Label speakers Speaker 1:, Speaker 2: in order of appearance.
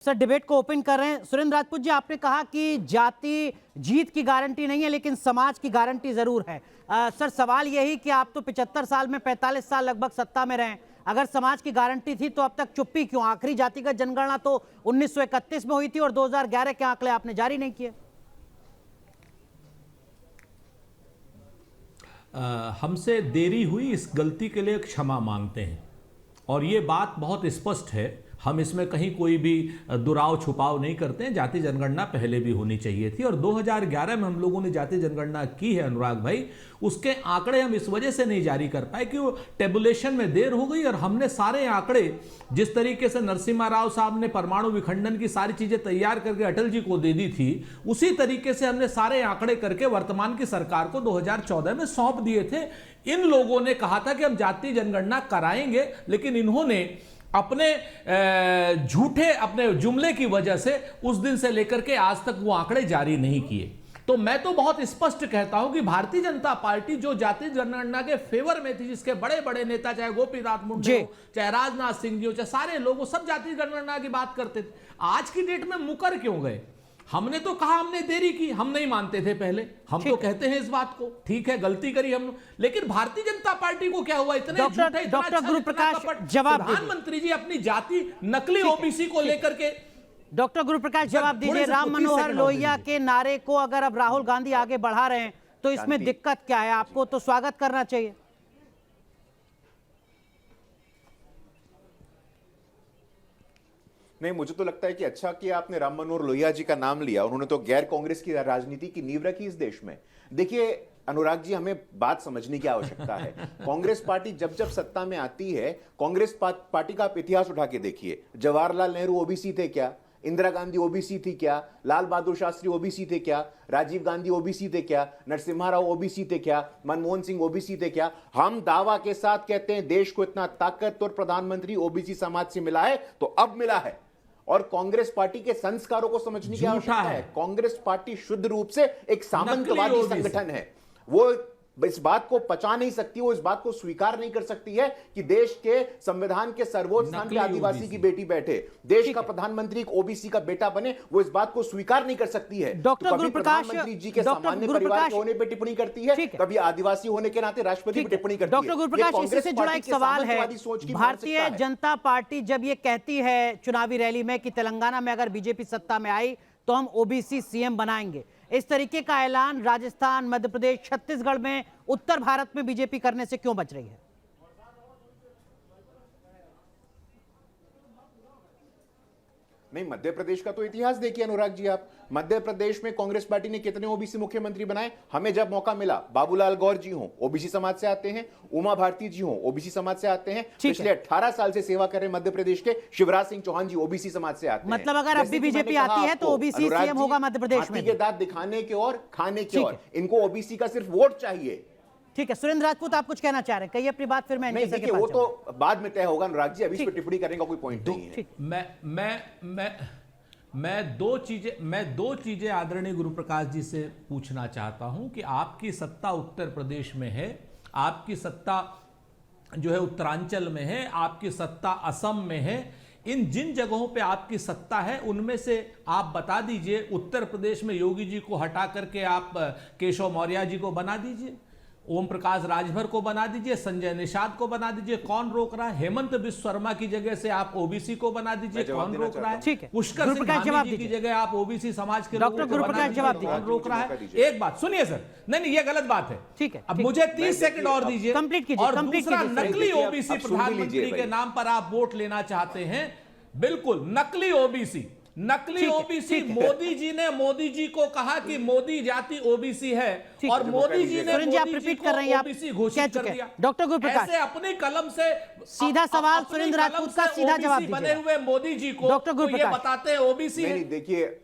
Speaker 1: Sir debate को open कर रहे हैं। सुरेंद्र राजपूत जी, आपने कहा कि जाति जीत की गारंटी नहीं है लेकिन समाज की गारंटी जरूर है। सर सवाल यही कि आप तो 75 साल में 45 साल लगभग सत्ता में रहे, अगर समाज की गारंटी थी तो अब तक चुप्पी क्यों? आखिरी जातिगत जनगणना तो 1931 में हुई थी और 2011 के आंकड़े आपने जारी नहीं किए।
Speaker 2: हमसे देरी हुई, इस गलती के लिए क्षमा मांगते हैं और ये बात बहुत स्पष्ट है। हम इसमें कहीं कोई भी दुराव छुपाव नहीं करते हैं। जाति जनगणना पहले भी होनी चाहिए थी और 2011 में हम लोगों ने जाति जनगणना की है अनुराग भाई। उसके आंकड़े हम इस वजह से नहीं जारी कर पाए कि वो टेबुलेशन में देर हो गई और हमने सारे आंकड़े जिस तरीके से नरसिम्हा राव साहब ने परमाणु विखंडन की सारी चीजें तैयार करके अटल जी को दे दी थी, उसी तरीके से हमने सारे आंकड़े करके वर्तमान की सरकार को 2014 में सौंप दिए थे। इन लोगों ने कहा था कि हम जाति जनगणना कराएंगे, लेकिन इन्होंने अपने झूठे अपने जुमले की वजह से उस दिन से लेकर के आज तक वो आंकड़े जारी नहीं किए। तो मैं तो बहुत स्पष्ट कहता हूं कि भारतीय जनता पार्टी जो जाति जनगणना के फेवर में थी, जिसके बड़े बड़े नेता चाहे गोपीनाथ मुंडे हो, चाहे राजनाथ सिंह जी हो, चाहे सारे लोग सब जाति जनगणना की बात करते थे, आज की डेट में मुकर क्यों गए? हमने तो कहा हमने देरी की, हम नहीं मानते थे पहले, हम तो कहते हैं इस बात को, ठीक है गलती करी हम, लेकिन भारतीय जनता पार्टी को क्या हुआ? इतने झूठे,
Speaker 1: डॉक्टर गुरु प्रकाश जवाब,
Speaker 2: प्रधानमंत्री जी अपनी जाति नकली ओबीसी को लेकर के।
Speaker 1: डॉक्टर गुरु प्रकाश जवाब दीजिए। राम मनोहर लोहिया के नारे को अगर अब राहुल गांधी आगे बढ़ा रहे हैं तो इसमें दिक्कत क्या है? आपको तो स्वागत करना चाहिए।
Speaker 3: नहीं, मुझे तो लगता है कि अच्छा किया आपने राम मनोहर लोहिया जी का नाम लिया। उन्होंने तो गैर कांग्रेस की राजनीति की नींव रखी इस देश में। देखिए अनुराग जी, हमें बात समझने की आवश्यकता है। कांग्रेस पार्टी जब जब सत्ता में आती है, कांग्रेस पार्टी का आप इतिहास उठा के देखिए। जवाहरलाल नेहरू ओबीसी थे क्या? इंदिरा गांधी ओबीसी थी क्या? लाल बहादुर शास्त्री ओबीसी थे क्या? राजीव गांधी ओबीसी थे क्या? नरसिम्हा राव ओबीसी थे क्या? मनमोहन सिंह ओबीसी थे क्या? हम दावा के साथ कहते हैं देश को इतना ताकतवर प्रधानमंत्री ओबीसी समाज से मिला है तो अब मिला है। और कांग्रेस पार्टी के संस्कारों को समझने की आवश्यकता है। कांग्रेस पार्टी शुद्ध रूप से एक सामंतवादी संगठन है। वो इस बात को पचा नहीं सकती, वो इस बात को स्वीकार नहीं कर सकती है कि देश के संविधान के सर्वोच्च स्थान पे आदिवासी की बेटी बैठे, देश का प्रधानमंत्री एक ओबीसी का बेटा बने, वो इस बात को स्वीकार नहीं कर सकती है।
Speaker 1: डॉक्टर गुरु प्रकाश
Speaker 3: प्रधानमंत्री जी के सामान्य परिवार के होने पे टिप्पणी करती है, कभी आदिवासी होने के नाते राष्ट्रपति पे टिप्पणी करती है।
Speaker 1: डॉक्टर गुरु प्रकाश, इससे से जुड़ा एक सवाल है। भारतीय जनता पार्टी जब ये कहती है चुनावी रैली में कि तेलंगाना में अगर बीजेपी सत्ता में आई तो हम ओबीसी सीएम बनाएंगे, इस तरीके का ऐलान राजस्थान, मध्य प्रदेश, छत्तीसगढ़ में, उत्तर भारत में बीजेपी करने से क्यों बच रही है?
Speaker 3: नहीं, मध्य प्रदेश का तो इतिहास देखिए अनुराग जी आप। मध्य प्रदेश में कांग्रेस पार्टी ने कितने ओबीसी मुख्यमंत्री बनाए? हमें जब मौका मिला, बाबूलाल गौर जी हो ओबीसी समाज से आते हैं, उमा भारती जी हो ओबीसी समाज से आते हैं, पिछले 18 साल से सेवा कर रहे मध्य प्रदेश के शिवराज सिंह चौहान जी ओबीसी समाज से आते हैं।
Speaker 1: मतलब अगर अब भी बीजेपी आती है तो ओबीसी सीएम होगा मध्य प्रदेश में।
Speaker 3: के दांत दिखाने के और खाने के और, इनको ओबीसी का सिर्फ वोट चाहिए।
Speaker 1: ठीक है, सुरेंद्र राजपूत आप कुछ कहना चाह रहे हैं, कहिए अपनी बात, फिर मैं
Speaker 3: नहीं, देखिए वो तो बाद में तय होगा अनुराग जी, अभी इस पर टिप्पणी करने का कोई पॉइंट नहीं है।
Speaker 2: मैं दो चीजें आदरणीय गुरु प्रकाश जी से पूछना चाहता हूं कि आपकी सत्ता उत्तर प्रदेश में है, आपकी सत्ता जो है उत्तरांचल में है, आपकी सत्ता असम में है। इन जिन जगहों पे आपकी सत्ता है उनमें से आप बता दीजिए। उत्तर प्रदेश में योगी जी को हटा करके आप केशव मौर्य जी को बना दीजिए, ओम प्रकाश राजभर को बना दीजिए, संजय निषाद को बना दीजिए, कौन रोक रहा है? हेमंत बिश्व शर्मा की जगह से आप ओबीसी को बना दीजिए, कौन रोक रहा है? पुष्कर सिंह धामी जी की जगह आप ओबीसी समाज के लोगों को बना दीजिए, कौन रोक रहा है? एक बात सुनिए सर, नहीं ये गलत बात है।
Speaker 1: ठीक है,
Speaker 2: अब मुझे 30 सेकंड और दीजिए। और दूसरा, नकली ओबीसी प्रधानमंत्री के नाम पर आप वोट लेना चाहते हैं, बिल्कुल नकली ओबीसी। नकली ओबीसी, मोदी जी ने मोदी जी को कहा कि मोदी जाति ओबीसी है और मोदी जी ने ओबीसी घोषित कर दिया।
Speaker 1: डॉक्टर गुरु प्रकाश,
Speaker 2: ऐसे अपनी कलम से
Speaker 1: सीधा सवाल सुरेंद्र राजपूत का सीधा जवाब
Speaker 2: बने हुए मोदी जी को
Speaker 1: डॉक्टर गुरु प्रकाश
Speaker 2: बताते हैं ओबीसी।
Speaker 3: देखिए